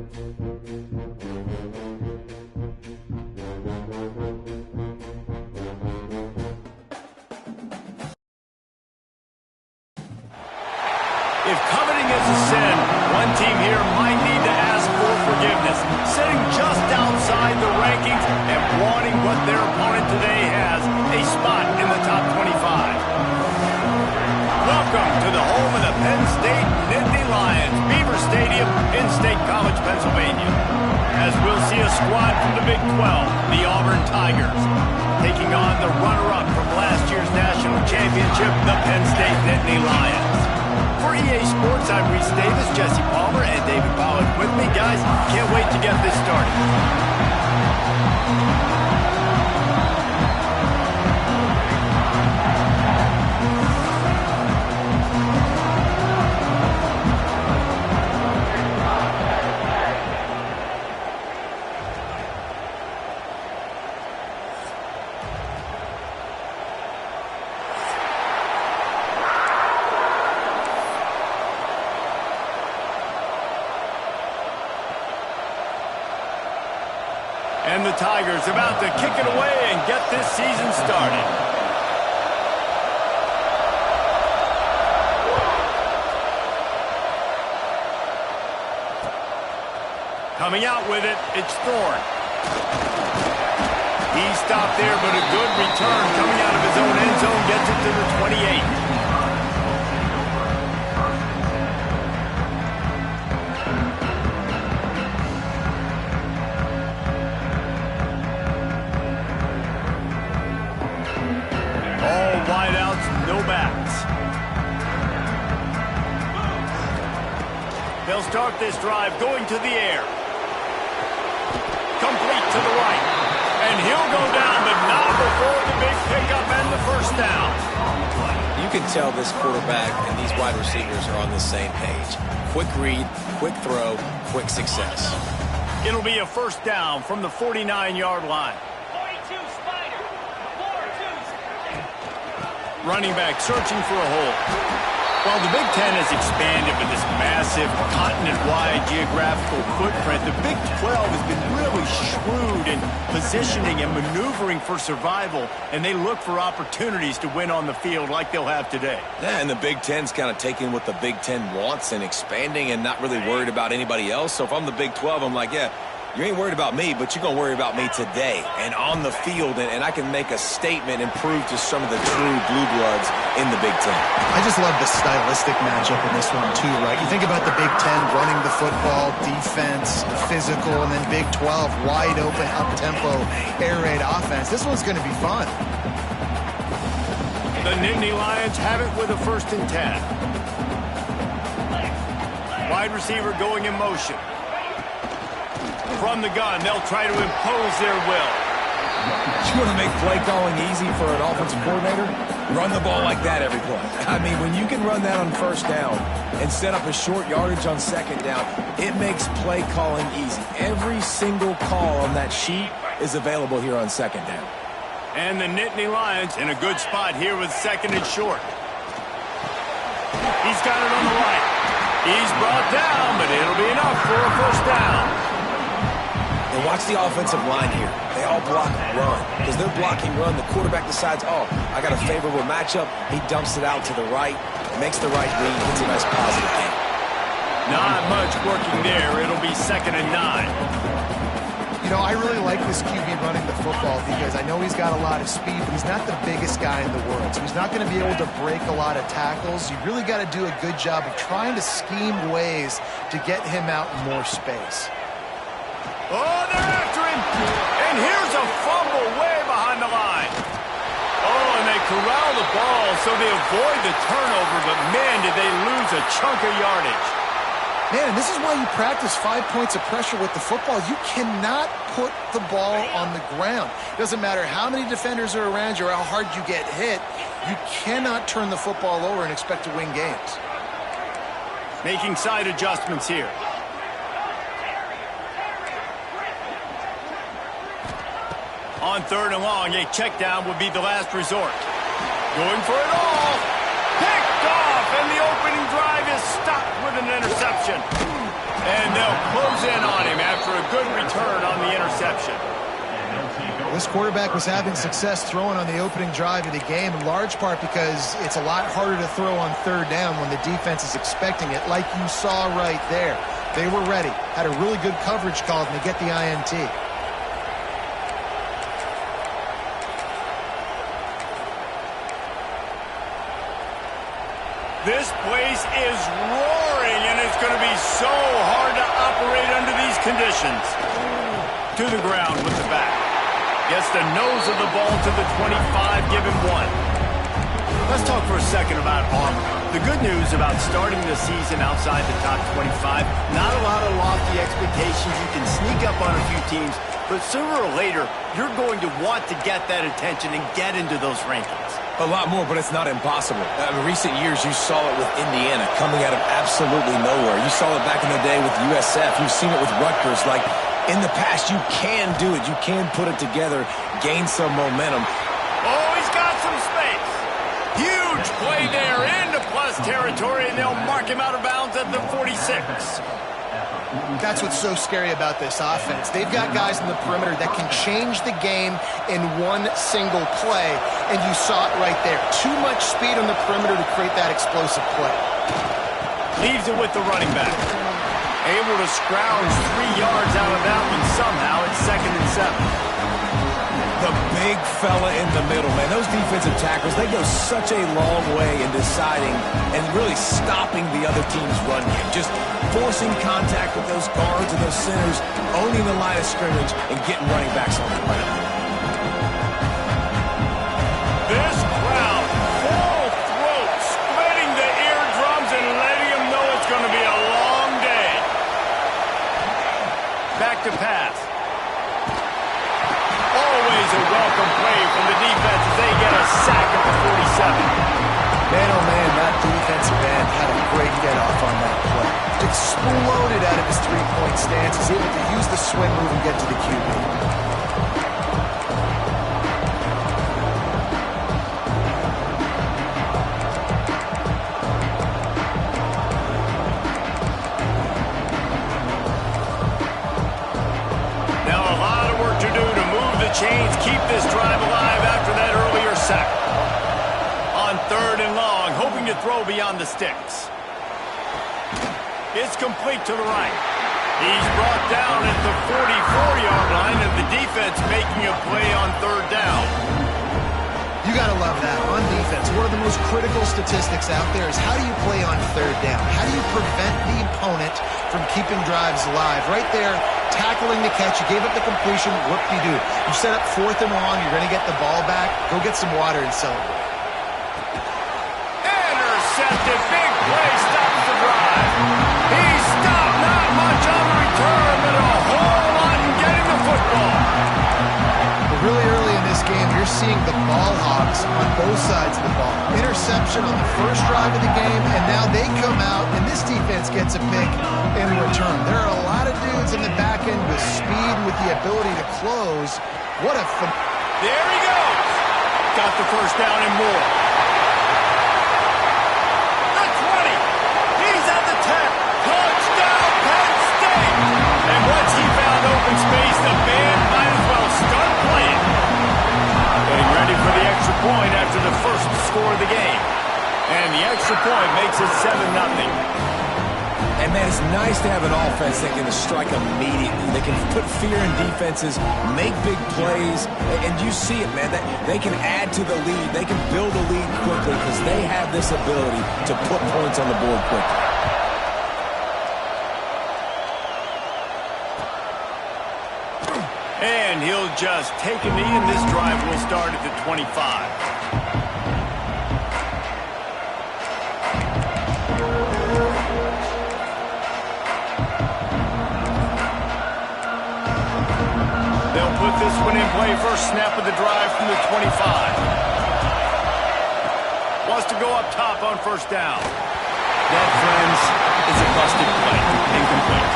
If coveting is a sin, one team here might need to ask for forgiveness, sitting just outside the rankings and wanting what their opponent today has, a spot in the top 25. Welcome to the home of the Penn State Nittany Lions, Beaver Stadium in State College, Pennsylvania. As we'll see a squad from the Big 12, the Auburn Tigers, taking on the runner-up from last year's national championship, the Penn State Nittany Lions. For EA Sports, I'm Reese Davis, Jesse Palmer, and David Pollack with me. Guys, can't wait to get this started. And the Tigers about to kick it away and get this season started. Coming out with it, it's Thorne. He stopped there, but a good return coming out of his own end zone gets it to the 28. No backs. They'll start this drive going to the air. Complete to the right. And he'll go down, but not before the big pickup and the first down. You can tell this quarterback and these wide receivers are on the same page. Quick read, quick throw, quick success. It'll be a first down from the 49-yard line. Running back searching for a hole. While the Big Ten has expanded with this massive continent-wide geographical footprint, the Big 12 has been really shrewd in positioning and maneuvering for survival, and they look for opportunities to win on the field like they'll have today. Yeah, and the Big Ten's kind of taking what the Big Ten wants and expanding and not really worried about anybody else. So if I'm the Big 12, I'm like, yeah, you ain't worried about me, but you're going to worry about me today and on the field, and I can make a statement and prove to some of the true blue bloods in the Big Ten. I just love the stylistic matchup in this one, too, right? You think about the Big Ten running the football, defense, physical, and then Big 12, wide open, up-tempo, air raid offense. This one's going to be fun. The Nittany Lions have it with a 1st and 10. Wide receiver going in motion. From the gun, they'll try to impose their will. You want to make play calling easy for an offensive coordinator? Run the ball like that every play. I mean, when you can run that on 1st down and set up a short yardage on 2nd down, it makes play calling easy. Every single call on that sheet is available here on 2nd down. And the Nittany Lions in a good spot here with 2nd and short. He's got it on the right. He's brought down, but it'll be enough for a 1st down. And watch the offensive line here. They all block run. Because they're blocking run, the quarterback decides, oh, I got a favorable matchup. He dumps it out to the right, makes the right read, gets a nice positive gain. Not much working there. It'll be 2nd and 9. You know, I really like this QB running the football because I know he's got a lot of speed, but he's not the biggest guy in the world. So he's not going to be able to break a lot of tackles. You really got to do a good job of trying to scheme ways to get him out in more space. Oh, they're after him. And here's a fumble way behind the line. Oh, and they corral the ball so they avoid the turnover, but man, did they lose a chunk of yardage. Man, and this is why you practice 5 points of pressure with the football. You cannot put the ball on the ground. It doesn't matter how many defenders are around you or how hard you get hit. You cannot turn the football over and expect to win games. Making side adjustments here. On 3rd and long, a check down would be the last resort. Going for it all. Picked off, and the opening drive is stopped with an interception. And they'll close goes in on him after a good return on the interception. This quarterback was having success throwing on the opening drive of the game, in large part because it's a lot harder to throw on third down when the defense is expecting it, like you saw right there. They were ready, had a really good coverage call to get the INT. This place is roaring, and it's going to be so hard to operate under these conditions. To the ground with the back. Gets the nose of the ball to the 25, give him 1. Let's talk for a second about Auburn. The good news about starting the season outside the top 25, not a lot of lofty expectations. You can sneak up on a few teams, but sooner or later, you're going to want to get that attention and get into those rankings. A lot more, but it's not impossible. In recent years, you saw it with Indiana coming out of absolutely nowhere. You saw it back in the day with USF. You've seen it with Rutgers. Like, in the past, you can do it. You can put it together, gain some momentum. Oh, he's got some space. Huge play there into plus territory, and they'll mark him out of bounds at the 46. That's what's so scary about this offense. They've got guys in the perimeter that can change the game in one single play, and you saw it right there. Too much speed on the perimeter to create that explosive play. Leaves it with the running back. Able to scrounge 3 yards out of that one somehow. It's 2nd and 7. The big fella in the middle, man. Those defensive tackles, they go such a long way in deciding and really stopping the other team's run game. Just forcing contact with those guards and those centers, owning the line of scrimmage, and getting running backs on the ground. This crowd, full throat, splitting the eardrums and letting them know it's going to be a long day. Back to pass. Always a welcome play from the defense as they get a sack at the 47. Man, oh man, that defensive end had a great get-off on that play. Exploded out of his three-point stance. He's able to use the swing move and get to the QB. Chains keep this drive alive after that earlier sack. On 3rd and long, hoping to throw beyond the sticks. It's complete to the right. He's brought down at the 44-yard line, and the defense making a play on 3rd down. You got to love that. On defense, one of the most critical statistics out there is how do you play on 3rd down? How do you prevent the opponent from keeping drives alive? Right there, tackling the catch. You gave up the completion. Whoop-de-doo. You set up 4th and long. You're going to get the ball back. Go get some water and celebrate. Intercepted. Big play. Stops the drive. He stopped. Not much on the return, but a whole lot in getting the football. Really early in this game, you're seeing the ball hogs on both sides of the ball. Interception on the first drive of the game, and now they come out, and this defense gets a pick in return. There are a lot of dudes in the back end with speed, with the ability to close. What a... There he goes. Got the first down and more. The 20. He's at the 10. Touchdown, Penn State. And once he found open space, the band might as well start playing. Getting ready for the extra point after the first score of the game. And the extra point makes it 7-0. And, man, it's nice to have an offense that can strike immediately. They can put fear in defenses, make big plays, and you see it, man. They can add to the lead. They can build a lead quickly because they have this ability to put points on the board quickly. And he'll just take a knee, and this drive will start at the 25. They'll put this one in play. First snap of the drive from the 25. Wants to go up top on first down. That, friends, is a busted play. Incomplete.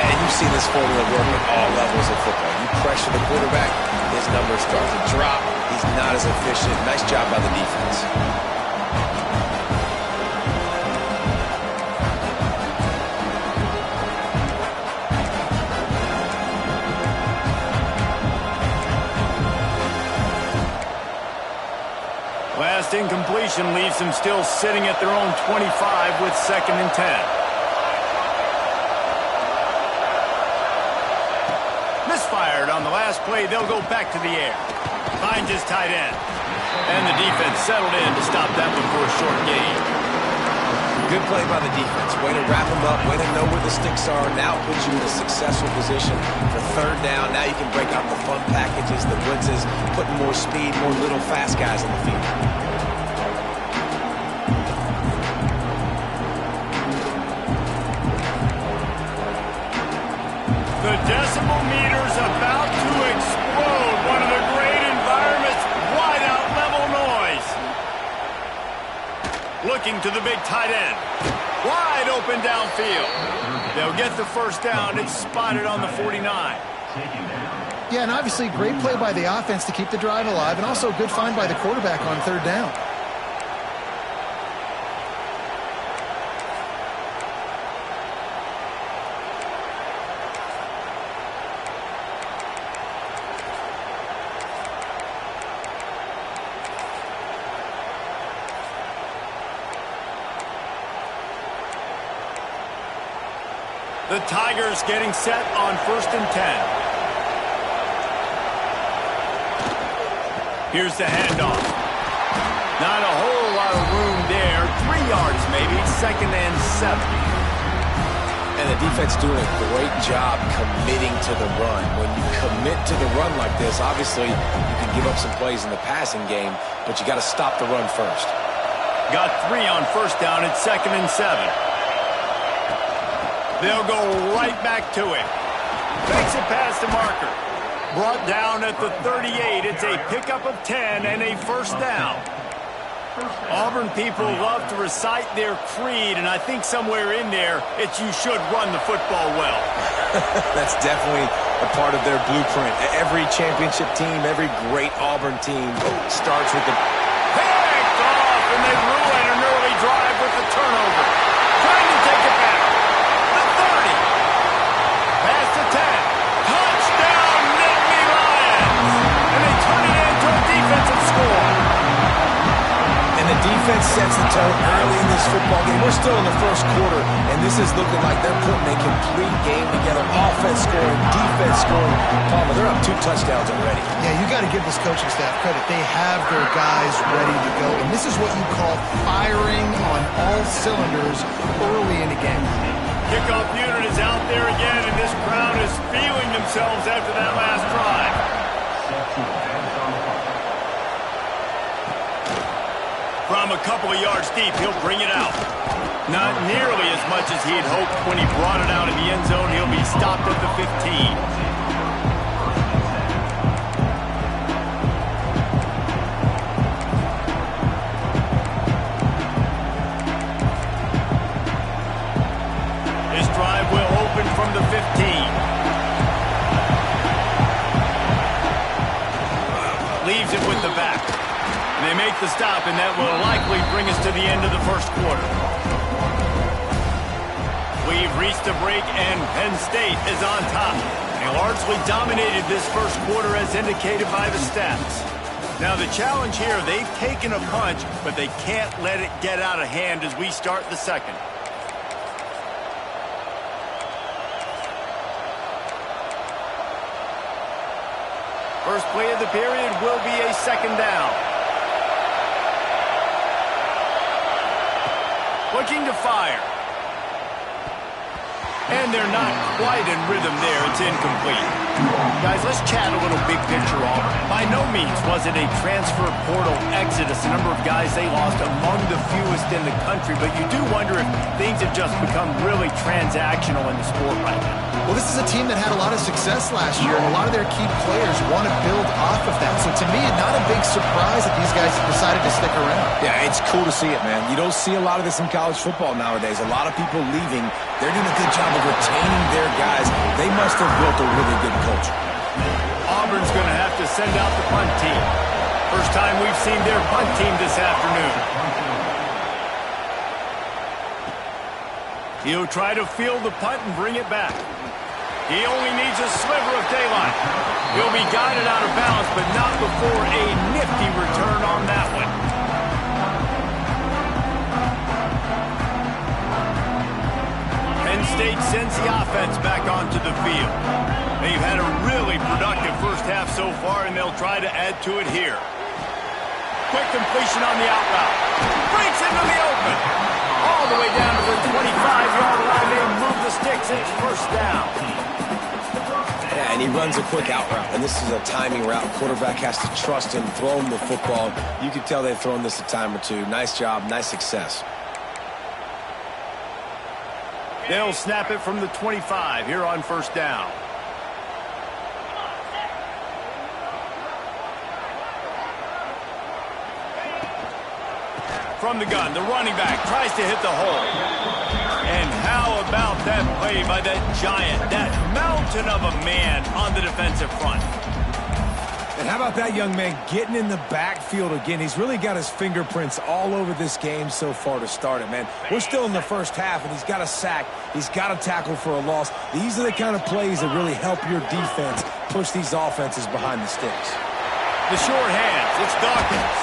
And you've seen this formula work at all levels of football. You pressure the quarterback, his numbers start to drop. He's not as efficient. Nice job by the defense. completion leaves them still sitting at their own 25 with 2nd and 10. Misfired on the last play. They'll go back to the air. Finds his tight end. And the defense settled in to stop that one for a short gain. Good play by the defense. Way to wrap them up. Way to know where the sticks are. Now puts you in a successful position for 3rd down. Now you can break out the fun packages, the blitzes, putting more speed, more little fast guys on the field. The decibel meter's about to explode. One of the great environments, wide out level noise. Looking to the big tight end. Wide open downfield. They'll get the 1st down. It's spotted on the 49. Yeah, and obviously great play by the offense to keep the drive alive, and also a good find by the quarterback on 3rd down. The Tigers getting set on 1st and 10. Here's the handoff. Not a whole lot of room there. 3 yards maybe. 2nd and 7. And the defense doing a great job committing to the run. When you commit to the run like this, obviously you can give up some plays in the passing game, but you got to stop the run first. Got 3 on 1st down. It's 2nd and 7. They'll go right back to it. Fakes it past the marker. Brought down at the 38. It's a pickup of 10 and a 1st down. Auburn people love to recite their creed, and I think somewhere in there, it's you should run the football well. That's definitely a part of their blueprint. Every championship team, every great Auburn team starts with the... Picked off, and they ruin an early drive with the turnover. Trying to take it back. The 30. Past the 10. Touchdown, Nittany Lions. And they turn it into a defensive score. And the defense sets the tone early in this football game. We're still in the 1st quarter, and this is looking like they're putting a complete game together. Offense scoring, defense scoring. Palmer, they're up 2 touchdowns already. Yeah, you got to give this coaching staff credit. They have their guys ready to go, and this is what you call firing on all cylinders early in the game. Kickoff unit is out there again, and this crowd is feeling themselves after that last drive. From a couple of yards deep, he'll bring it out. Not nearly as much as he'd hoped when he brought it out in the end zone. He'll be stopped at the 15. From the 15. Leaves it with the back. And they make the stop, and that will likely bring us to the end of the 1st quarter. We've reached a break, and Penn State is on top. They largely dominated this 1st quarter as indicated by the stats. Now the challenge here, they've taken a punch, but they can't let it get out of hand as we start the 2nd. First play of the period will be a 2nd down. Looking to fire. And they're not quite in rhythm there. It's incomplete. Guys, let's chat a little big picture Auburn. By no means was it a transfer portal exodus. The number of guys they lost among the fewest in the country. But you do wonder if things have just become really transactional in the sport right now. Well, this is a team that had a lot of success last year, and a lot of their key players want to build off of that. So to me, not a big surprise that these guys decided to stick around. Yeah, it's cool to see it, man. You don't see a lot of this in college football nowadays. A lot of people leaving. They're doing a good job of retaining their guys. They must have built a really good culture. Auburn's going to have to send out the punt team. First time we've seen their punt team this afternoon. He'll try to field the punt and bring it back. He only needs a sliver of daylight. He'll be guided out of bounds, but not before a nifty return on that one. State sends the offense back onto the field. They've had a really productive first half so far, and they'll try to add to it here. Quick completion on the out route. Breaks into the open. All the way down to the 25-yard line. They move the sticks. It's first down. Yeah, and he runs a quick out route, and this is a timing route. Quarterback has to trust him, throw him the football. You can tell they've thrown this a time or two. Nice job, nice success. They'll snap it from the 25 here on first down. From the gun, the running back tries to hit the hole. And how about that play by that giant, that mountain of a man on the defensive front? And how about that young man getting in the backfield again? He's really got his fingerprints all over this game so far to start it, man. We're still in the first half, and he's got a sack. He's got a tackle for a loss. These are the kind of plays that really help your defense push these offenses behind the sticks. The short hands, it's Dawkins.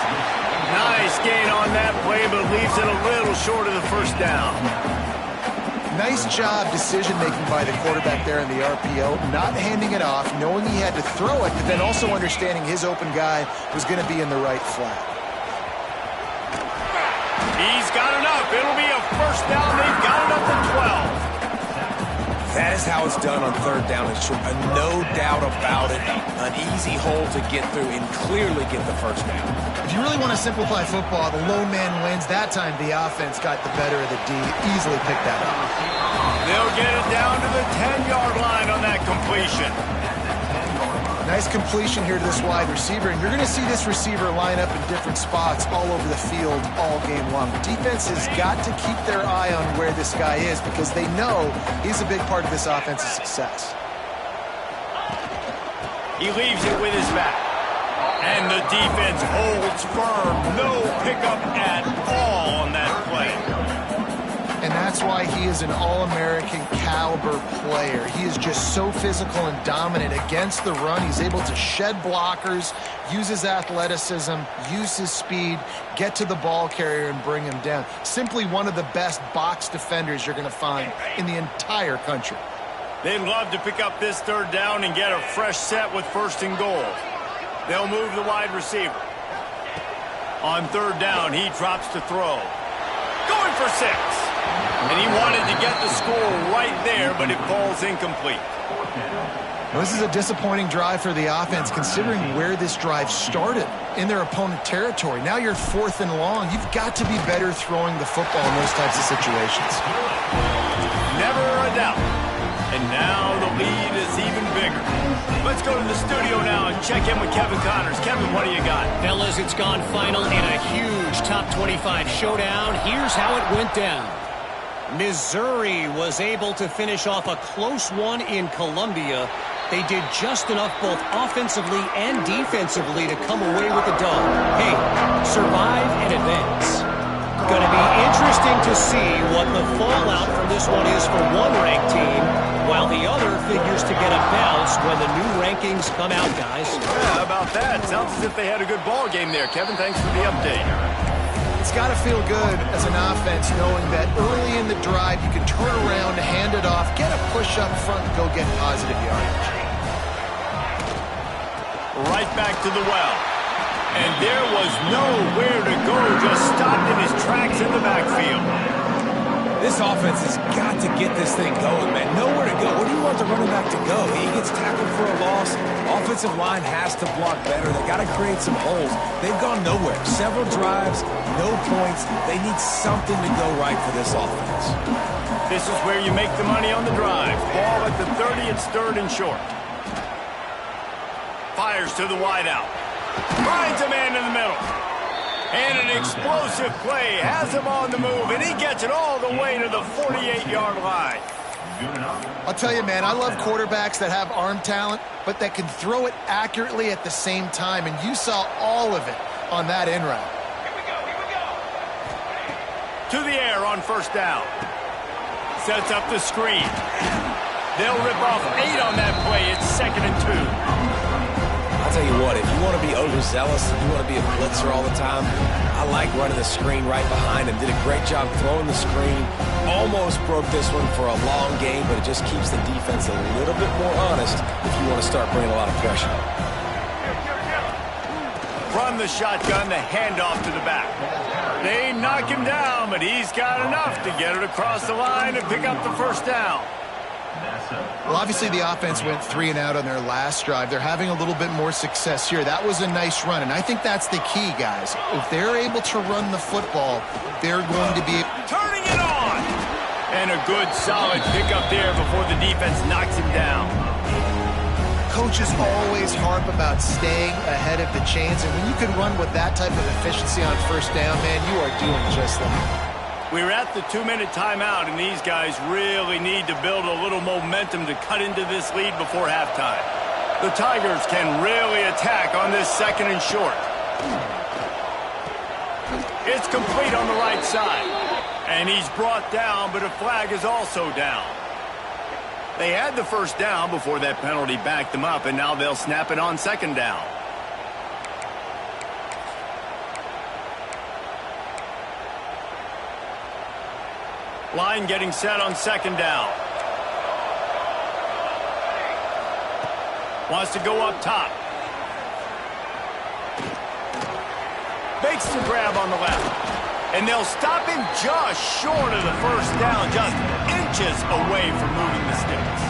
Nice gain on that play, but leaves it a little short of the first down. Nice job decision-making by the quarterback there in the RPO, not handing it off, knowing he had to throw it, but then also understanding his open guy was going to be in the right flat. He's got enough. It'll be a first down. They've got it up to 12. That is how it's done on third down and short. No doubt about it. An easy hole to get through and clearly get the first down. If you really want to simplify football, the low man wins. That time the offense got the better of the D. Easily picked that up. They'll get it down to the 10-yard line on that completion. Nice completion here to this wide receiver, and you're going to see this receiver line up in different spots all over the field all game long. The defense has got to keep their eye on where this guy is because they know he's a big part of this offense's success. He leaves it with his back. And the defense holds firm. No pickup at all on that play. And that's why he is an All-American caliber player. He is just so physical and dominant against the run. He's able to shed blockers, use his athleticism, use his speed, get to the ball carrier and bring him down. Simply one of the best box defenders you're going to find in the entire country. They'd love to pick up this third down and get a fresh set with first and goal. They'll move the wide receiver. On third down, he drops to throw. Going for 6. And he wanted to get the score right there, but it falls incomplete. Well, this is a disappointing drive for the offense, considering where this drive started in their opponent territory. Now you're 4th and long. You've got to be better throwing the football in those types of situations. Never a doubt. And now the lead is even bigger. Let's go to the studio now and check in with Kevin Connors. Kevin, what do you got? Fellas, it's gone final in a huge top 25 showdown. Here's how it went down. Missouri was able to finish off a close one in Columbia. They did just enough both offensively and defensively to come away with the dub. Hey, survive and advance. Going to be interesting to see what the fallout from this one is for one ranked team, while the other figures to get a bounce when the new rankings come out, guys. Yeah, how about that? Sounds as if they had a good ball game there. Kevin, thanks for the update. It's got to feel good as an offense knowing that early in the drive you can turn around, hand it off, get a push up front, and go get positive yardage. Right back to the well. And there was nowhere to go, just stopped in his tracks in the backfield. This offense has got to get this thing going, man. Nowhere to go. Where do you want the running back to go? He gets tackled for a loss. Offensive line has to block better. They got to create some holes. They've gone nowhere. Several drives, no points. They need something to go right for this offense. This is where you make the money on the drive. Ball at the 30, it's 3rd and short. Fires to the wideout. Finds a man in the middle. And an explosive play has him on the move, and he gets it all the way to the 48-yard line. I'll tell you, man, I love quarterbacks that have arm talent, but that can throw it accurately at the same time, and you saw all of it on that in route. To the air on first down. Sets up the screen. They'll rip off 8 on that play. It's 2nd and 2. I'll tell you what, if you want to be overzealous, if you want to be a blitzer all the time, I like running the screen right behind him. Did a great job throwing the screen, almost broke this one for a long game, but it just keeps the defense a little bit more honest if you want to start bringing a lot of pressure. From the shotgun, the handoff to the back. They knock him down, but he's got enough to get it across the line and pick up the first down. Well, obviously the offense went 3 and out on their last drive. They're having a little bit more success here. That was a nice run, and I think that's the key, guys. If they're able to run the football, they're going to be Turning it on! And a good, solid pickup there before the defense knocks him down. Coaches always harp about staying ahead of the chains, and when you can run with that type of efficiency on first down, man, you are doing just that. We're at the 2-minute timeout, and these guys really need to build a little momentum to cut into this lead before halftime. The Tigers can really attack on this 2nd and short. It's complete on the right side. And he's brought down, but a flag is also down. They had the first down before that penalty backed them up, and now they'll snap it on 2nd down. Line getting set on 2nd down. Wants to go up top. Makes the grab on the left. And they'll stop him just short of the first down, just inches away from moving the sticks.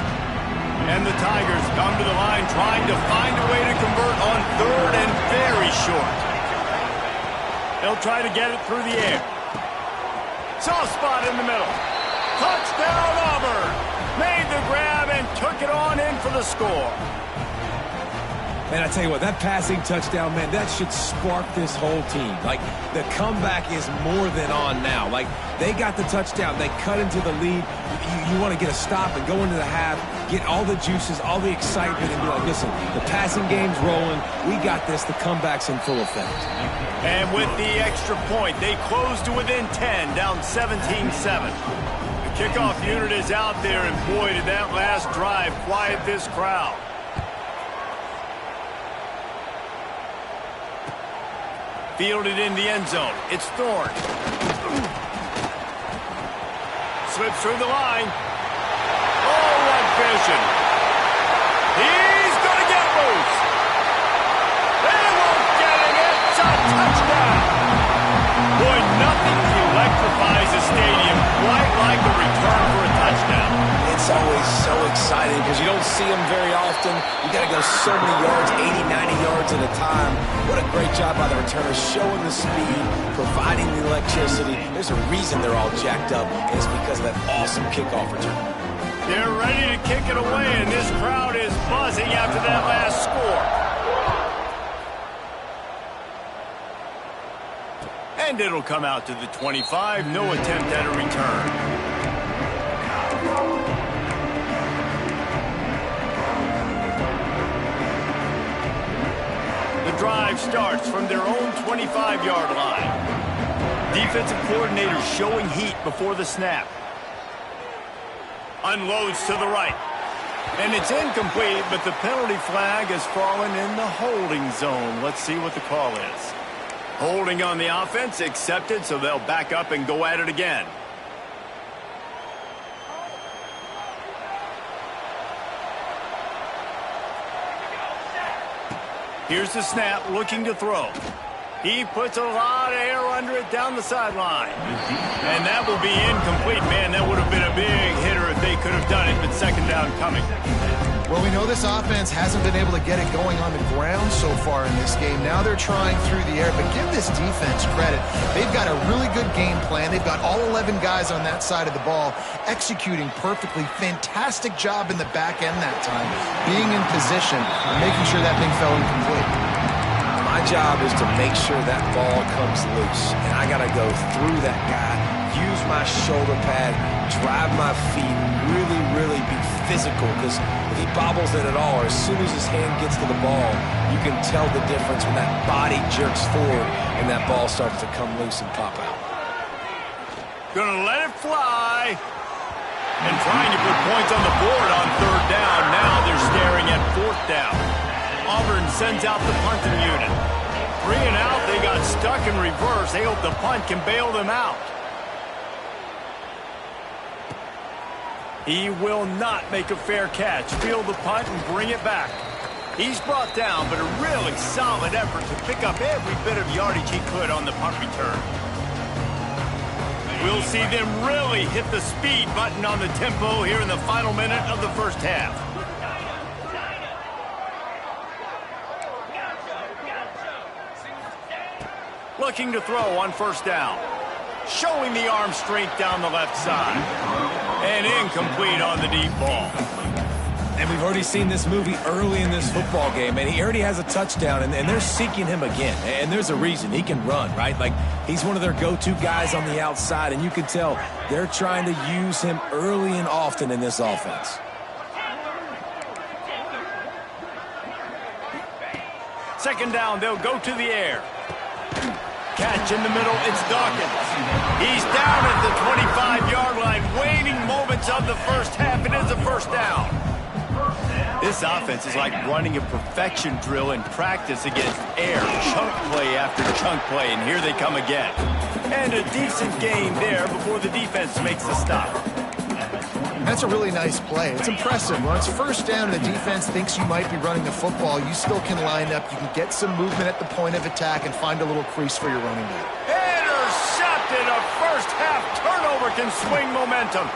And the Tigers come to the line trying to find a way to convert on 3rd and very short. They'll try to get it through the air. Soft spot in the middle. Touchdown Auburn. Made the grab and took it on in for the score. Man, I tell you what, that passing touchdown, man, that should spark this whole team. Like, the comeback is more than on now. Like, they got the touchdown. They cut into the lead. You want to get a stop and go into the half, get all the juices, all the excitement, and be like, listen, the passing game's rolling. We got this. The comeback's in full effect. And with the extra point, they close to within 10, down 17-7. The kickoff unit is out there, and boy, did that last drive quiet this crowd. Fielded in the end zone. It's Thorne. Slips through the line. Oh, what vision. He's going to get loose. They won't get him. It's a touchdown. Boy, nothing electrifies a stadium quite like a return for a touchdown. It's always so exciting because you don't see them very often. You got to go so many yards, 80, 90 yards at a time. What a great job by the returners, showing the speed, providing the electricity. There's a reason they're all jacked up, and it's because of that awesome kickoff return. They're ready to kick it away, and this crowd is buzzing after that last score. And it'll come out to the 25. No attempt at a return. The drive starts from their own 25-yard line. Defensive coordinator showing heat before the snap. Unloads to the right. And it's incomplete, but the penalty flag has fallen in the holding zone. Let's see what the call is. Holding on the offense, accepted, so they'll back up and go at it again. Here's the snap, looking to throw. He puts a lot of air under it down the sideline. And that will be incomplete. Man, that would have been a big hitter if they could have done it, but 2nd down coming. Well, we know this offense hasn't been able to get it going on the ground so far in this game. Now they're trying through the air, but give this defense credit. They've got a really good game plan. They've got all 11 guys on that side of the ball executing perfectly. Fantastic job in the back end that time, being in position and making sure that thing fell incomplete. My job is to make sure that ball comes loose, and I got to go through that guy, use my shoulder pad, drive my feet, really be physical, because if he bobbles it at all, or as soon as his hand gets to the ball, you can tell the difference when that body jerks forward and that ball starts to come loose and pop out. Gonna let it fly. And trying to put points on the board on 3rd down. Now they're staring at 4th down. Auburn sends out the punting unit. 3 and out, they got stuck in reverse. They hope the punt can bail them out. He will not make a fair catch. Field the punt and bring it back. He's brought down, but a really solid effort to pick up every bit of yardage he could on the punt return. We'll see them really hit the speed button on the tempo here in the final minute of the first half. Looking to throw on first down. Showing the arm strength down the left side. And incomplete on the deep ball. And we've already seen this movie early in this football game, and he already has a touchdown, and they're seeking him again. And there's a reason. He can run, right? Like, he's one of their go-to guys on the outside, and you can tell they're trying to use him early and often in this offense. Second down, they'll go to the air. Catch in the middle, it's Dawkins. He's down at the 25-yard line, waning moments of the first half. It is a first down. This offense is like running a perfection drill in practice against air. Chunk play after chunk play, and here they come again. And a decent gain there before the defense makes the stop. That's a really nice play. It's impressive. When it's first down and the defense thinks you might be running the football, you still can line up. You can get some movement at the point of attack and find a little crease for your running back. Intercepted. A first half turnover can swing momentum.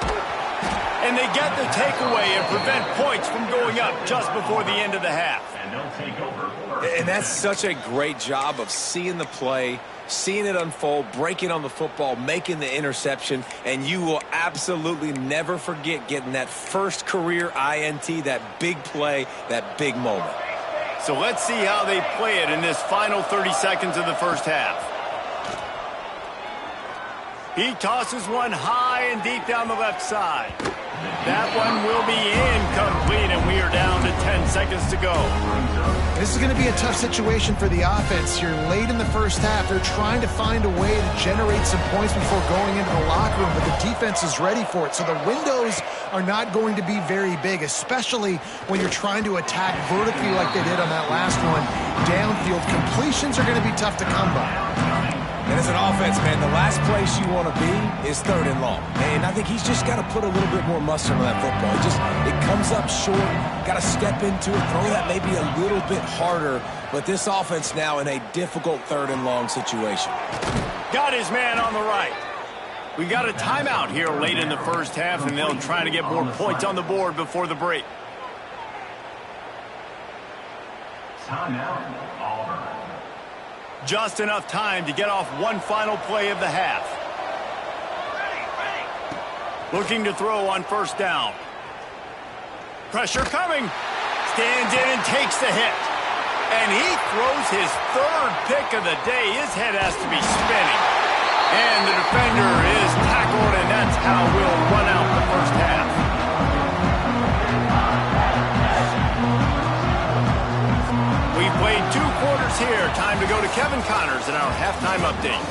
And they get the takeaway and prevent points from going up just before the end of the half. And that's such a great job of seeing the play, seeing it unfold, breaking on the football, making the interception, and you will absolutely never forget getting that first career INT, that big play, that big moment. So let's see how they play it in this final 30 seconds of the first half. He tosses one high and deep down the left side. That one will be incomplete, and we are down to 10 seconds to go. This is going to be a tough situation for the offense here. Late in the first half, they're trying to find a way to generate some points before going into the locker room, but the defense is ready for it. So the windows are not going to be very big, especially when you're trying to attack vertically like they did on that last one. Downfield completions are going to be tough to come by. And as an offense, man, the last place you want to be is third and long. And I think he's just got to put a little bit more mustard on that football. It comes up short, got to step into it, throw that maybe a little bit harder. But this offense now in a difficult third and long situation. Got his man on the right. We got a timeout here late in the first half, and they'll try to get more points on the board before the break. Timeout, Auburn. Just enough time to get off one final play of the half. Looking to throw on first down. Pressure coming. Stands in and takes the hit. And he throws his third pick of the day. His head has to be spinning. And the defender is tackled, and that's how we'll run out the first half. We've played 2 quarters here. Time to go to Kevin Connors in our halftime update.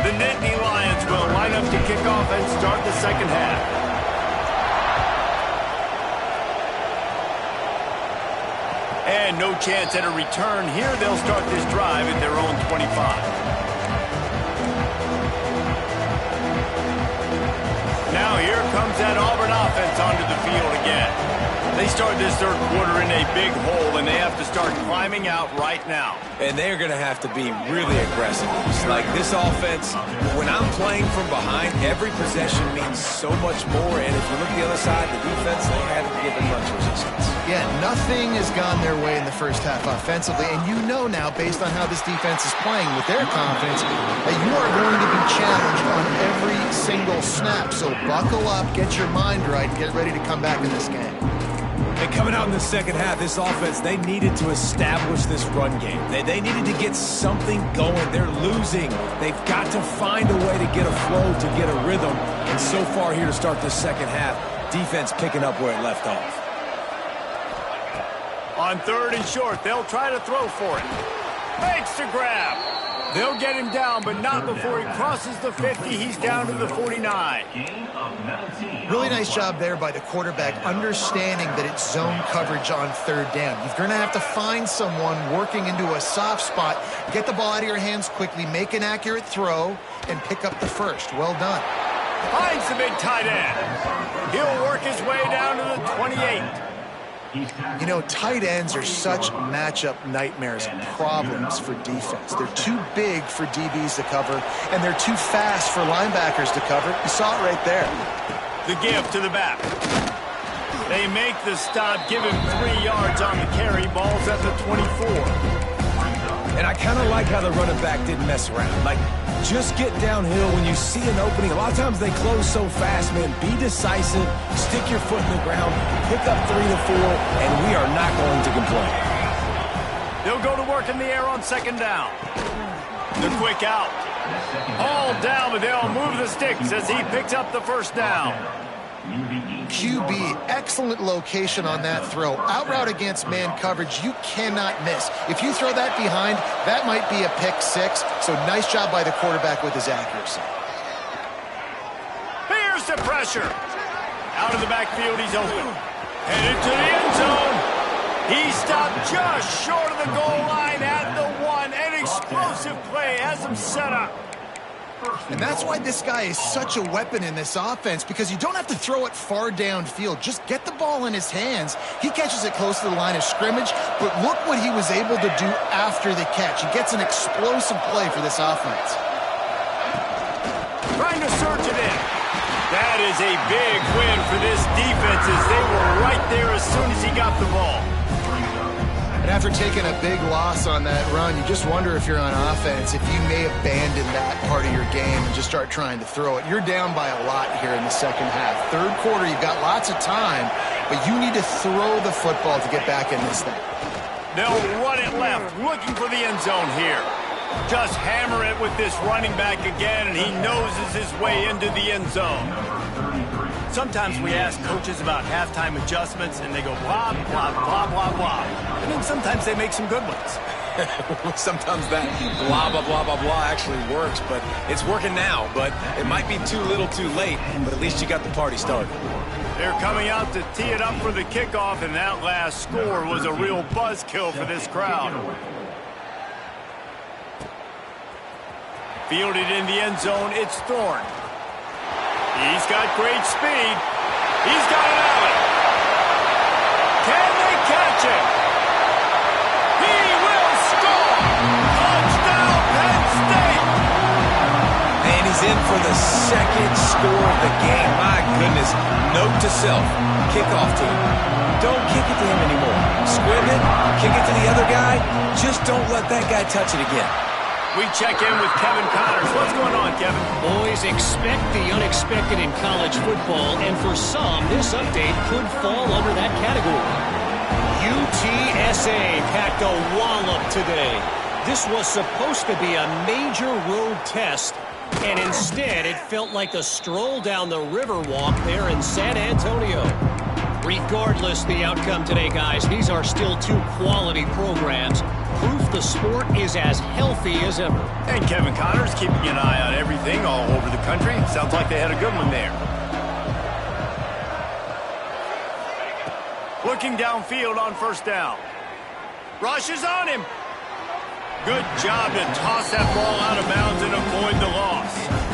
The Nittany Lions will line up to kick off and start the second half. And no chance at a return here. They'll start this drive at their own 25. Now here comes that Auburn offense onto the field again. They start this third quarter in a big hole, and they have to start climbing out right now. And they're going to have to be really aggressive. It's like this offense, when I'm playing from behind, every possession means so much more. And if you look at the other side, the defense, they haven't given much resistance. Yeah, nothing has gone their way in the first half offensively. And you know now, based on how this defense is playing with their confidence, that you are going to be challenged on every single snap. So buckle up, get your mind right, and get ready to come back in this game. And coming out in the second half, this offense, they needed to establish this run game. They needed to get something going. They're losing. They've got to find a way to get a flow, to get a rhythm. And so far here to start this second half, defense picking up where it left off. On third and short, they'll try to throw for it. Fakes to grab. They'll get him down, but not before he crosses the 50. He's down to the 49. Really nice job there by the quarterback, understanding that it's zone coverage on third down. You're going to have to find someone working into a soft spot, get the ball out of your hands quickly, make an accurate throw, and pick up the first. Well done. Finds the big tight end. He'll work his way down to the 28. You know, tight ends are such matchup nightmares and problems for defense. They're too big for DBs to cover, and they're too fast for linebackers to cover. You saw it right there. The give to the back. They make the stop, give him 3 yards on the carry. Ball's at the 24. And I kind of like how the running back didn't mess around. Like, just get downhill when you see an opening. A lot of times they close so fast, man. Be decisive, stick your foot in the ground, pick up 3 to 4, and we are not going to complain. They'll go to work in the air on second down. The quick out. All down, but they'll move the sticks as he picks up the first down. QB, excellent location on that throw. Out route against man coverage, you cannot miss. If you throw that behind, that might be a pick 6. So nice job by the quarterback with his accuracy. Here's the pressure. Out of the backfield, he's open. Headed to the end zone. He stopped just short of the goal line at the 1. An explosive play has him set up. And that's why this guy is such a weapon in this offense, because you don't have to throw it far downfield. Just get the ball in his hands. He catches it close to the line of scrimmage, but look what he was able to do after the catch. He gets an explosive play for this offense. Trying to surge it in. That is a big win for this defense as they were right there as soon as he got the ball. And after taking a big loss on that run, you just wonder if you're on offense, if you may abandon that part of your game and just start trying to throw it. You're down by a lot here in the second half. Third quarter, you've got lots of time, but you need to throw the football to get back in this thing. They'll run it left, looking for the end zone here. Just hammer it with this running back again, and he noses his way into the end zone. Sometimes we ask coaches about halftime adjustments, and they go blah, blah, blah, blah, blah. And then sometimes they make some good ones. Sometimes that blah, blah, blah, blah, blah actually works, but it's working now. But it might be too little too late, but at least you got the party started. They're coming out to tee it up for the kickoff, and that last score was a real buzzkill for this crowd. Fielded in the end zone, it's Thorne. He's got great speed. He's got an alley. Can they catch him? He will score! Touchdown, Penn State! And he's in for the second score of the game. My goodness. Note to self, kickoff team. Don't kick it to him anymore. Squib it, kick it to the other guy. Just don't let that guy touch it again. We check in with Kevin Connors. What's going on, Kevin? Boys, expect the unexpected in college football, and for some, this update could fall under that category. UTSA packed a wallop today. This was supposed to be a major road test, and instead it felt like a stroll down the Riverwalk there in San Antonio. Regardless the outcome today, guys, these are still 2 quality programs. Proof the sport is as healthy as ever. And Kevin Connors keeping an eye on everything all over the country. Sounds like they had a good one there. Looking downfield on first down. Rush is on him. Good job to toss that ball out of bounds and avoid the loss.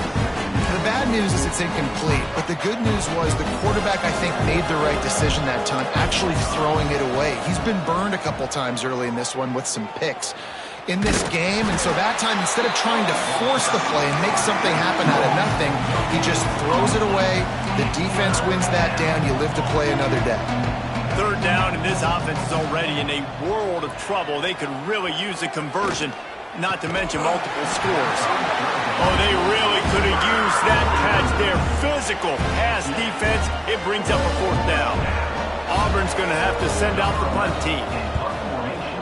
The bad news is it's incomplete, but the good news was the quarterback, I think, made the right decision that time, actually throwing it away. He's been burned a couple times early in this one with some picks in this game, and so that time, instead of trying to force the play and make something happen out of nothing, he just throws it away. The defense wins that down. You live to play another day. Third down, and this offense is already in a world of trouble. They could really use a conversion, not to mention multiple scores. Oh, they really could have used that catch there. Physical pass defense. It brings up a fourth down. Auburn's going to have to send out the punt team.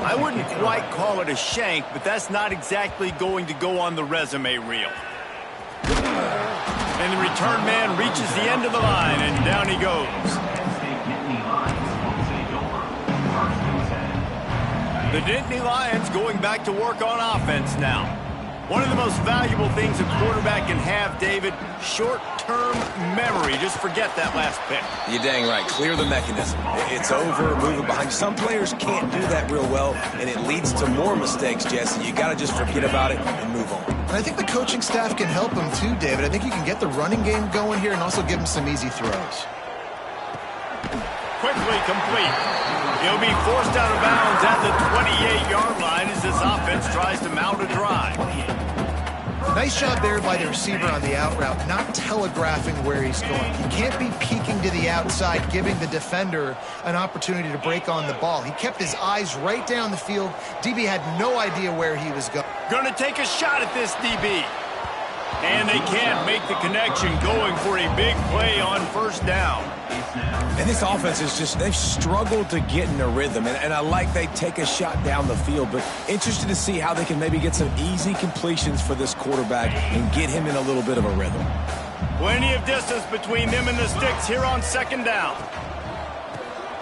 I wouldn't quite call it a shank, but that's not exactly going to go on the resume reel. And the return man reaches the end of the line, and down he goes. The Nittany Lions going back to work on offense now. One of the most valuable things a quarterback can have, David, short-term memory. Just forget that last pick. You're dang right. Clear the mechanism. It's over, move it behind you. Some players can't do that real well, and it leads to more mistakes, Jesse. You got to just forget about it and move on. And I think the coaching staff can help him too, David. I think you can get the running game going here and also give him some easy throws. Quickly complete. He'll be forced out of bounds at the 28-yard line as this offense tries to mount a drive. Nice job there by the receiver on the out route, not telegraphing where he's going. He can't be peeking to the outside, giving the defender an opportunity to break on the ball. He kept his eyes right down the field. DB had no idea where he was going. Going to take a shot at this DB. And they can't make the connection, going for a big play on first down. And this offense is just, they've struggled to get in a rhythm. And I like they take a shot down the field, but interested to see how they can maybe get some easy completions for this quarterback and get him in a little bit of a rhythm. Plenty of distance between them and the sticks here on second down.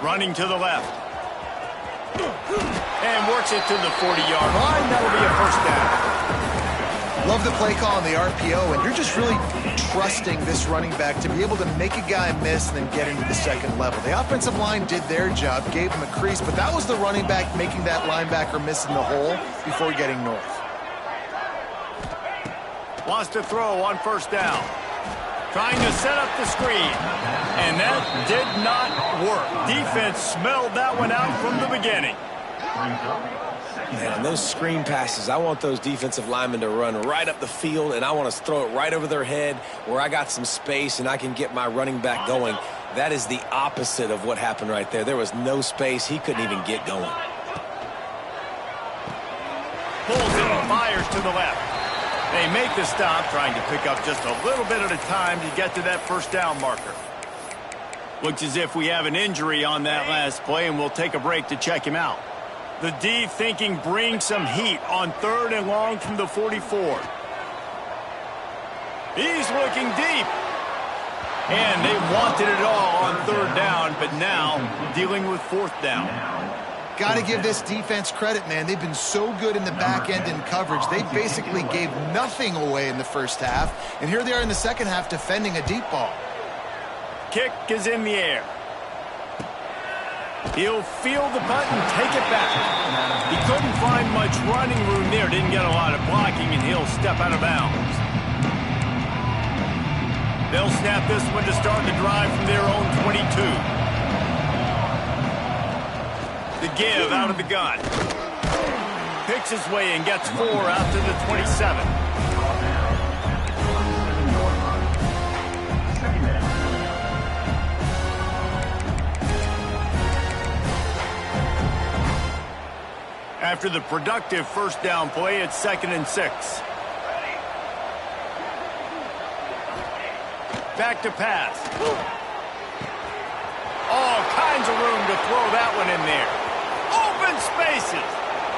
Running to the left. And works it to the 40-yard line. That'll be a first down. Love the play call on the RPO, and you're just really trusting this running back to be able to make a guy miss and then get into the second level. The offensive line did their job, gave him a crease, but that was the running back making that linebacker miss in the hole before getting north. Wants to throw on first down. Trying to set up the screen. And that did not work. Defense smelled that one out from the beginning. Man, those screen passes, I want those defensive linemen to run right up the field, and I want to throw it right over their head where I got some space and I can get my running back going. That is the opposite of what happened right there. There was no space. He couldn't even get going. Pulls it and fires to the left. They make the stop, trying to pick up just a little bit at a time to get to that first down marker. Looks as if we have an injury on that last play, and we'll take a break to check him out. The D thinking bring some heat on 3rd and long from the 44. He's looking deep. And they wanted it all on 3rd down, but now dealing with 4th down. Got to give this defense credit, man. They've been so good in the back end in coverage. They basically gave nothing away in the first half, and here they are in the second half defending a deep ball. Kick is in the air. He'll field the punt and take it back. He couldn't find much running room there. Didn't get a lot of blocking, and he'll step out of bounds. They'll snap this one to start the drive from their own 22. The give out of the gun. Picks his way and gets 4 out to the 27. After the productive first down play, it's 2nd and 6. Back to pass. All kinds of room to throw that one in there. Open spaces.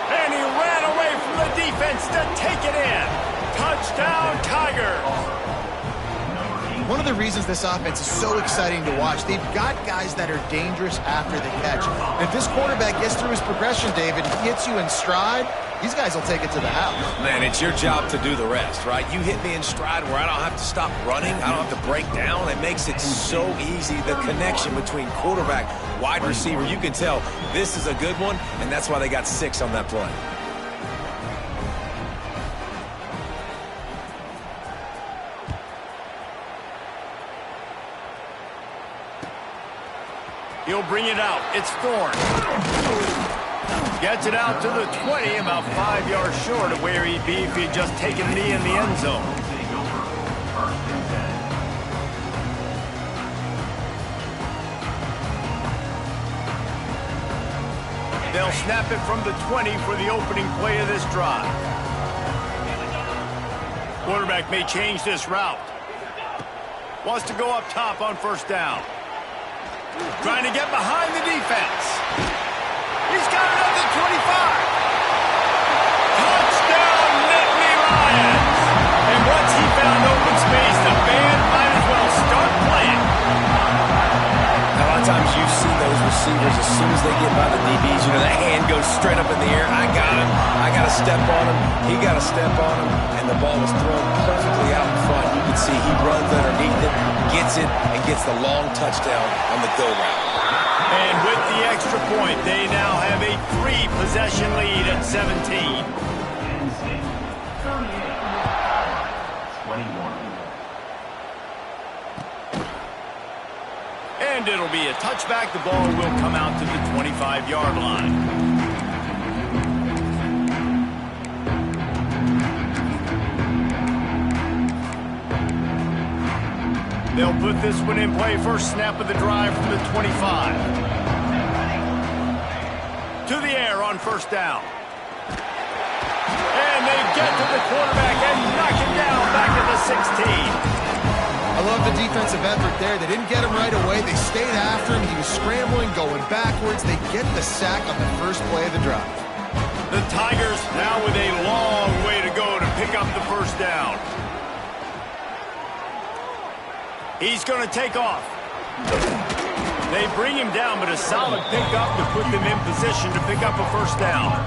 And he ran away from the defense to take it in. Touchdown, Tigers. One of the reasons this offense is so exciting to watch, they've got guys that are dangerous after the catch. And if this quarterback gets through his progression, David, he hits you in stride, these guys will take it to the house. Man, it's your job to do the rest, right? You hit me in stride where I don't have to stop running. I don't have to break down. It makes it so easy, the connection between quarterback, wide receiver. You can tell this is a good one, and that's why they got 6 on that play. He'll bring it out. It's Thorne. Gets it out to the 20, about 5 yards short of where he'd be if he'd just taken a knee in the end zone. They'll snap it from the 20 for the opening play of this drive. Quarterback may change this route. Wants to go up top on first down. Trying to get behind the defense. He's got it at the 25. Touchdown, Nittany Lions. And once he found open space, the band might as well start playing. A lot of times you see those receivers, as soon as they get by the DBs, you know, that hand goes straight up in the air. I got him. I got to step on him, he got a step on him, and the ball was thrown perfectly out in front. You can see he runs underneath it, gets it, and gets the long touchdown on the go route. And with the extra point, they now have a 3-possession lead at 17. And it'll be a touchback. The ball will come out to the 25-yard line. They'll put this one in play. First snap of the drive from the 25. To the air on first down. And they get to the quarterback and knock him down back at the 16. I love the defensive effort there. They didn't get him right away. They stayed after him. He was scrambling, going backwards. They get the sack on the first play of the drive. The Tigers now with a long way to go to pick up the first down. He's going to take off. They bring him down, but a solid pickup to put them in position to pick up a first down.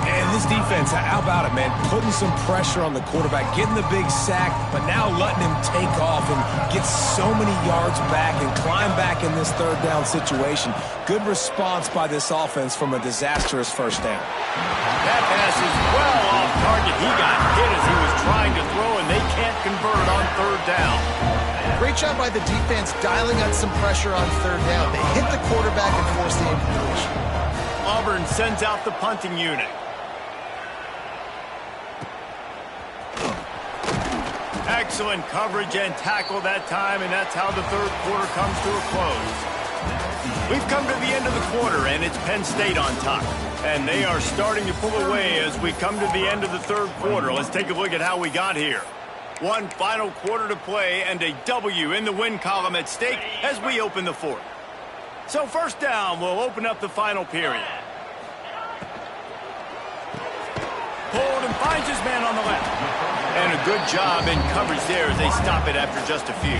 And this defense, how about it, man? Putting some pressure on the quarterback, getting the big sack, but now letting him take off and get so many yards back and climb back in this third down situation. Good response by this offense from a disastrous first down. That pass is well off target. He got hit as he was trying to throw, and they can't convert on third down. Great job by the defense dialing out some pressure on third down. They hit the quarterback and forced the incompletion. Auburn sends out the punting unit. Excellent coverage and tackle that time, and that's how the third quarter comes to a close. We've come to the end of the quarter, and it's Penn State on top. And they are starting to pull away as we come to the end of the third quarter. Let's take a look at how we got here. One final quarter to play, and a W in the win column at stake as we open the fourth. So first down, we'll open up the final period. Holden finds his man on the left. And a good job in coverage there as they stop it after just a few.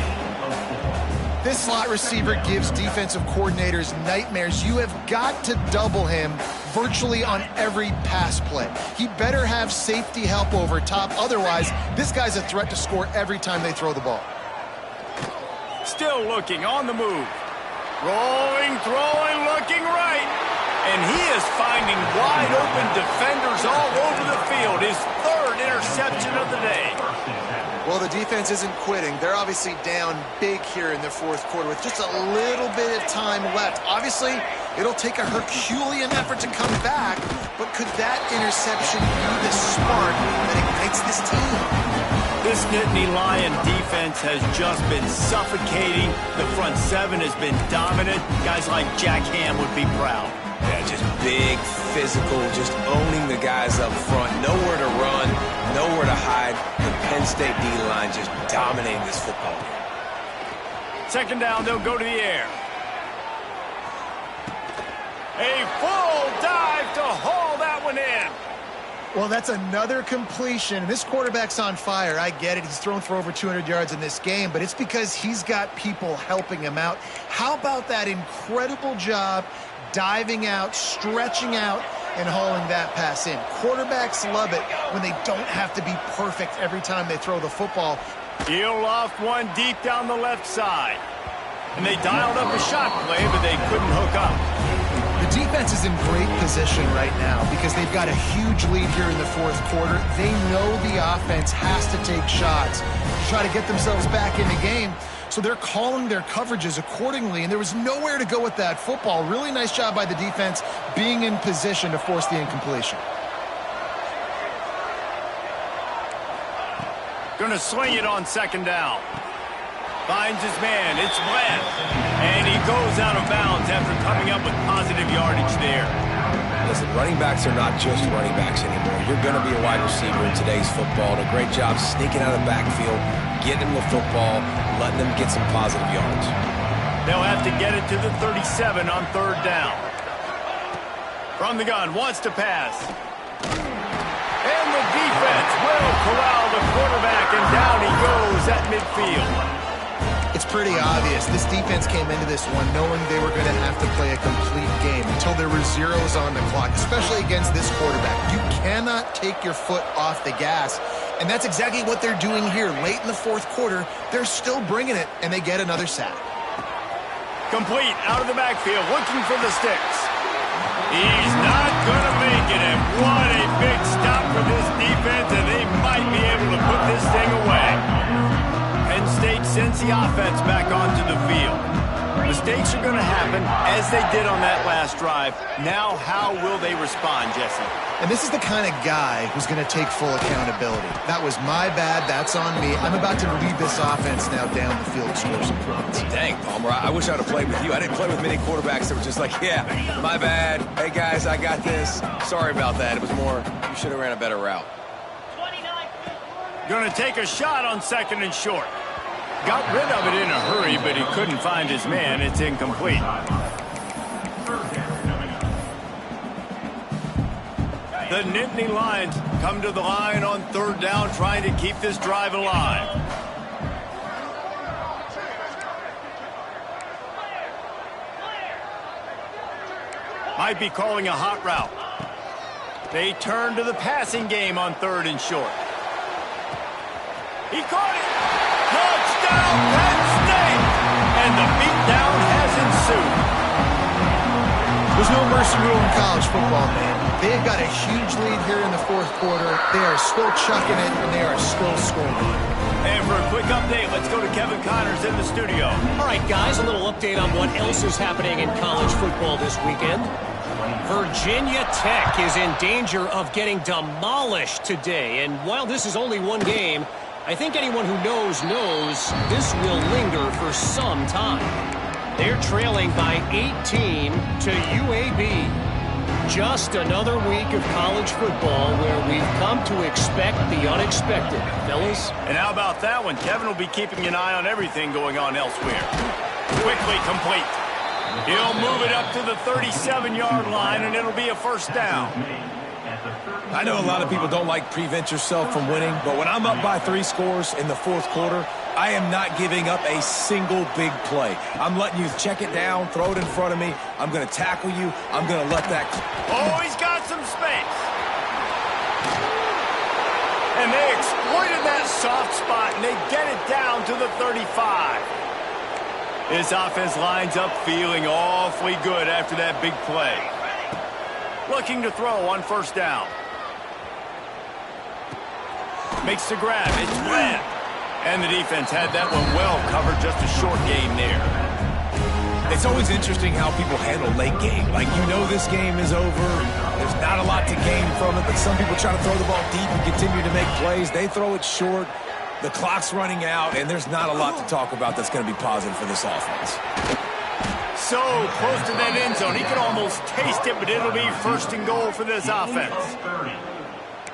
This slot receiver gives defensive coordinators nightmares. You have got to double him virtually on every pass play. He better have safety help over top. Otherwise, this guy's a threat to score every time they throw the ball. Still looking on the move. Rolling, throwing, looking right. And he is finding wide open defenders all over the field. His third interception of the day. Well, the defense isn't quitting. They're obviously down big here in the fourth quarter with just a little bit of time left. Obviously, it'll take a Herculean effort to come back, but could that interception be the spark that ignites this team? This Nittany Lion defense has just been suffocating. The front seven has been dominant. Guys like Jack Ham would be proud. Yeah, just big, physical, just owning the guys up front. Nowhere to run, nowhere to hide. The Penn State D-line just dominating this football game. Second down, they'll go to the air. A full dive to haul that one in. Well, that's another completion. This quarterback's on fire. I get it. He's thrown for over 200 yards in this game, but it's because he's got people helping him out. How about that incredible job diving out, stretching out, and hauling that pass in? Quarterbacks love it when they don't have to be perfect every time they throw the football. He'll loft one deep down the left side. And they dialed up a shot play, but they couldn't hook up. The defense is in great position right now because they've got a huge lead here in the fourth quarter. They know the offense has to take shots to try to get themselves back in the game. So they're calling their coverages accordingly, and there was nowhere to go with that football. Really nice job by the defense being in position to force the incompletion. Gonna swing it on second down. Finds his man. It's Glenn. And he goes out of bounds after coming up with positive yardage there. Listen, running backs are not just running backs anymore. You're going to be a wide receiver in today's football. And a great job sneaking out of the backfield, getting them the football, letting them get some positive yards. They'll have to get it to the 37 on third down. From the gun, wants to pass. And the defense will corral the quarterback, and down he goes at midfield. It's pretty obvious. This defense came into this one knowing they were going to have to play a complete game until there were zeros on the clock, especially against this quarterback. You cannot take your foot off the gas, and that's exactly what they're doing here. Late in the fourth quarter, they're still bringing it, and they get another sack. Complete out of the backfield, looking for the sticks. He's not going to make it, and what a big stop for this defense, and they might be able to put this thing away. Penn State sends the offense back onto the field. Mistakes are going to happen, as they did on that last drive. Now, how will they respond, Jesse? And this is the kind of guy who's going to take full accountability. That was my bad. That's on me. I'm about to lead this offense now down the field to score some points. Dang, Palmer, I wish I would have played with you. I didn't play with many quarterbacks that were just like, yeah, my bad. Hey, guys, I got this. Sorry about that. It was more, you should have ran a better route. Going to take a shot on 2nd and short. Got rid of it in a hurry, but he couldn't find his man. It's incomplete. The Nittany Lions come to the line on 3rd down, trying to keep this drive alive. Might be calling a hot route. They turn to the passing game on 3rd and short. He caught it! Touchdown, Penn State! And the beatdown has ensued. There's no mercy rule in college football, man. They've got a huge lead here in the fourth quarter. They are still chucking it, and they are still scoring. And for a quick update, let's go to Kevin Connors in the studio. All right, guys, a little update on what else is happening in college football this weekend. Virginia Tech is in danger of getting demolished today. And while this is only one game, I think anyone who knows this will linger for some time. They're trailing by 18 to UAB. Just another week of college football where we've come to expect the unexpected, fellas. And how about that one? Kevin will be keeping an eye on everything going on elsewhere. Quickly complete. He'll move it up to the 37-yard line, and it'll be a 1st down. I know a lot of people don't like prevent yourself from winning, but when I'm up by 3 scores in the fourth quarter, I am not giving up a single big play. I'm letting you check it down, throw it in front of me. I'm going to tackle you. I'm going to let that... Oh, he's got some space. And they exploited that soft spot, and they get it down to the 35. This offense lines up feeling awfully good after that big play. Looking to throw on 1st down. Makes the grab. It's Webb. And the defense had that one well covered. Just a short game there. It's always interesting how people handle late game. Like, you know this game is over. There's not a lot to gain from it, but some people try to throw the ball deep and continue to make plays. They throw it short. The clock's running out, and there's not a lot to talk about that's going to be positive for this offense. So close to that end zone. He can almost taste it, but it'll be 1st and goal for this offense.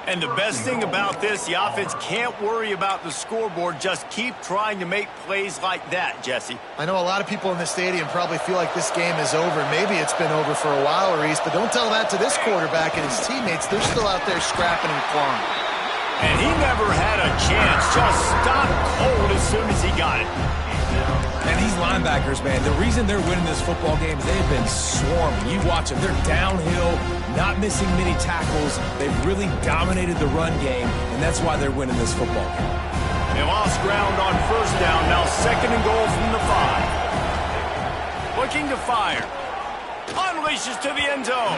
And the best thing about this, the offense can't worry about the scoreboard. Just keep trying to make plays like that, Jesse. I know a lot of people in the stadium probably feel like this game is over. Maybe it's been over for a while, Reese, but don't tell that to this quarterback and his teammates. They're still out there scrapping and clawing. And he never had a chance. Just stopped cold as soon as he got it. And these linebackers, man, the reason they're winning this football game is they've been swarming. You watch them. They're downhill, not missing many tackles. They've really dominated the run game, and that's why they're winning this football game. They lost ground on 1st down. Now 2nd and goal from the 5. Looking to fire. Unleashes to the end zone.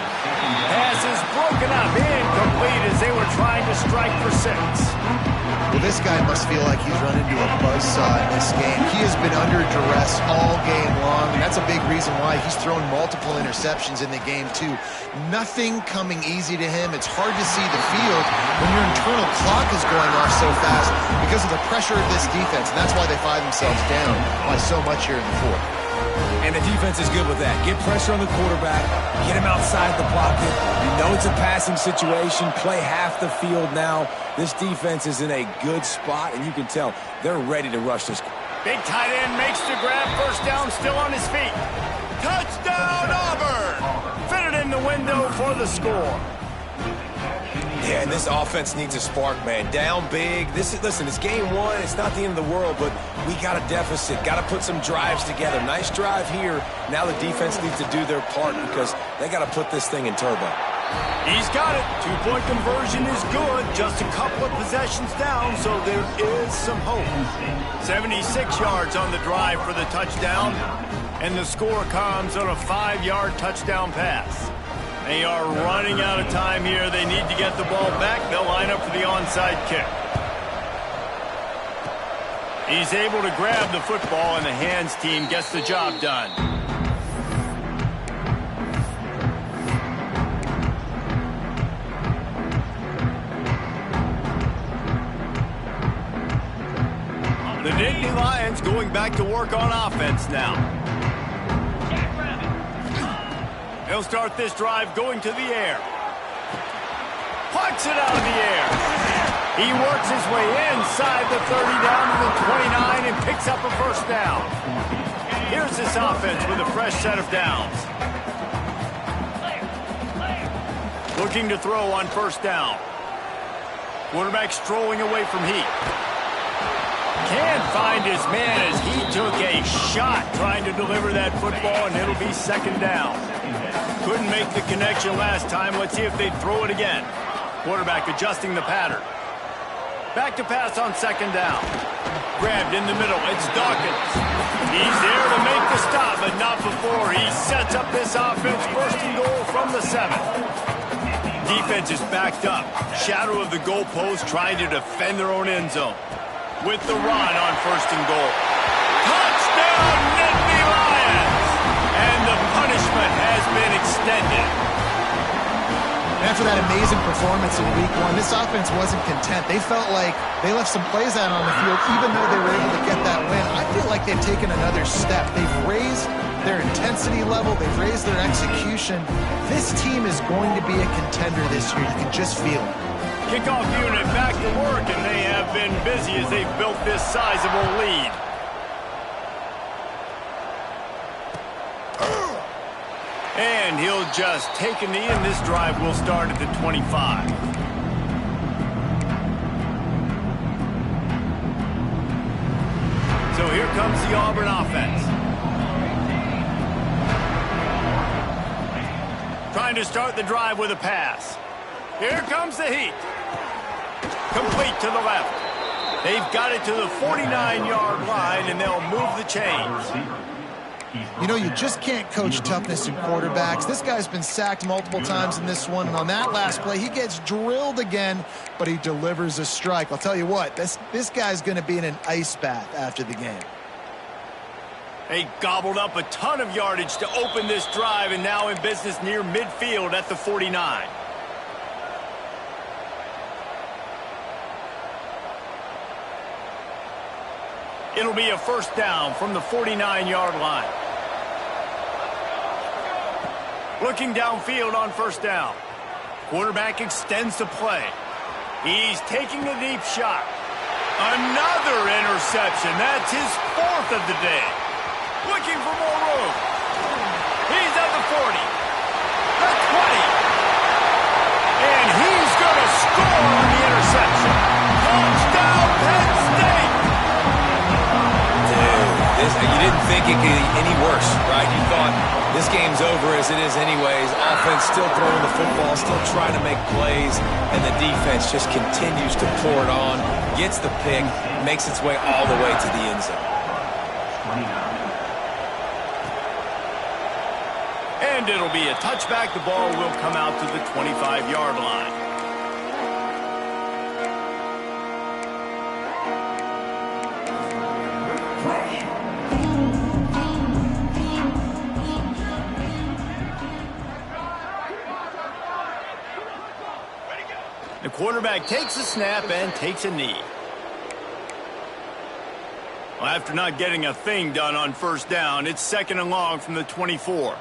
Pass is broken up. Incomplete as they were trying to strike for 6. Well, this guy must feel like he's run into a buzzsaw in this game. He has been under duress all game long, and that's a big reason why he's thrown multiple interceptions in the game, too. Nothing coming easy to him. It's hard to see the field when your internal clock is going off so fast because of the pressure of this defense, and that's why they find themselves down by so much here in the fourth. And the defense is good with that. Get pressure on the quarterback, get him outside the pocket. You know it's a passing situation. Play half the field now. This defense is in a good spot, and you can tell they're ready to rush this. Big tight end makes the grab. 1st down, still on his feet. Touchdown, Auburn! Fitted in the window for the score. Yeah, and this offense needs a spark, man. Down big. Listen, it's game one. It's not the end of the world, but we got a deficit. Got to put some drives together. Nice drive here. Now the defense needs to do their part because they got to put this thing in turbo. He's got it. Two-point conversion is good. Just a couple of possessions down, so there is some hope. 76 yards on the drive for the touchdown, and the score comes on a 5-yard touchdown pass. They are running out of time here. They need to get the ball back. They'll line up for the onside kick. He's able to grab the football, and the hands team gets the job done. The Nittany Lions going back to work on offense now. He'll start this drive going to the air. Puts it out of the air. He works his way inside the 30 down to the 29 and picks up a first down. Here's this offense with a fresh set of downs. Looking to throw on first down. Quarterback strolling away from Heat. Can't find his man as he took a shot trying to deliver that football, and it'll be second down. Couldn't make the connection last time. Let's see if they throw it again. Quarterback adjusting the pattern. Back to pass on second down. Grabbed in the middle. It's Dawkins. He's there to make the stop, but not before. He sets up this offense. First and goal from the 7. Defense is backed up. Shadow of the goalpost trying to defend their own end zone. With the run on first and goal. Touchdown, Nittany Lions! And the punishment has been extended. After that amazing performance in week one, this offense wasn't content. They felt like they left some plays out on the field, even though they were able to get that win. I feel like they've taken another step. They've raised their intensity level. They've raised their execution. This team is going to be a contender this year. You can just feel it. Kickoff unit back to work, and they have been busy as they've built this sizable lead. And he'll just take a knee, and this drive will start at the 25. So here comes the Auburn offense. Trying to start the drive with a pass. Here comes the Heat. Complete to the left. They've got it to the 49-yard line, and they'll move the chains. You know, you just can't coach toughness in quarterbacks. This guy's been sacked multiple times in this one, and on that last play, he gets drilled again, but he delivers a strike. I'll tell you what, this guy's going to be in an ice bath after the game. They gobbled up a ton of yardage to open this drive, and now in business near midfield at the 49. It'll be a first down from the 49-yard line. Looking downfield on first down. Quarterback extends the play. He's taking a deep shot. Another interception. That's his 4th of the day. Looking for more room. He's at the 40. The 20. And he's going to score on the interception. Touchdown, Penn State. You didn't think it could be any worse, right? You thought this game's over as it is anyways. Offense still throwing the football, still trying to make plays, and the defense just continues to pour it on, gets the pick, makes its way all the way to the end zone. And it'll be a touchback. The ball will come out to the 25-yard line. The quarterback takes a snap and takes a knee. Well, after not getting a thing done on first down, it's second and long from the 24.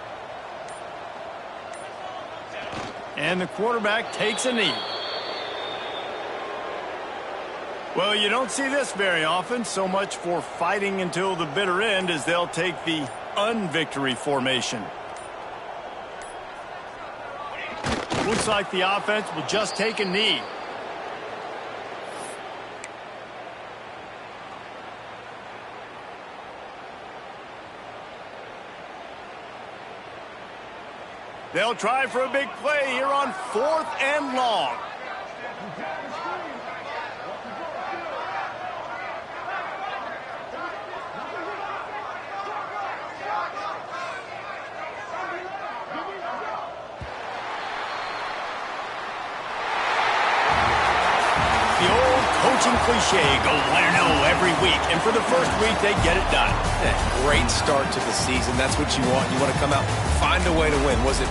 And the quarterback takes a knee. Well, you don't see this very often. So much for fighting until the bitter end as they'll take the unvictory formation. We'll Looks like the offense will just take a knee. They'll try for a big play here on 4th and long. The old coaching cliche, go 1-0 every week, and for the first week, they get it done. Great start to the season. That's what you want. You want to come out, find a way to win. Was it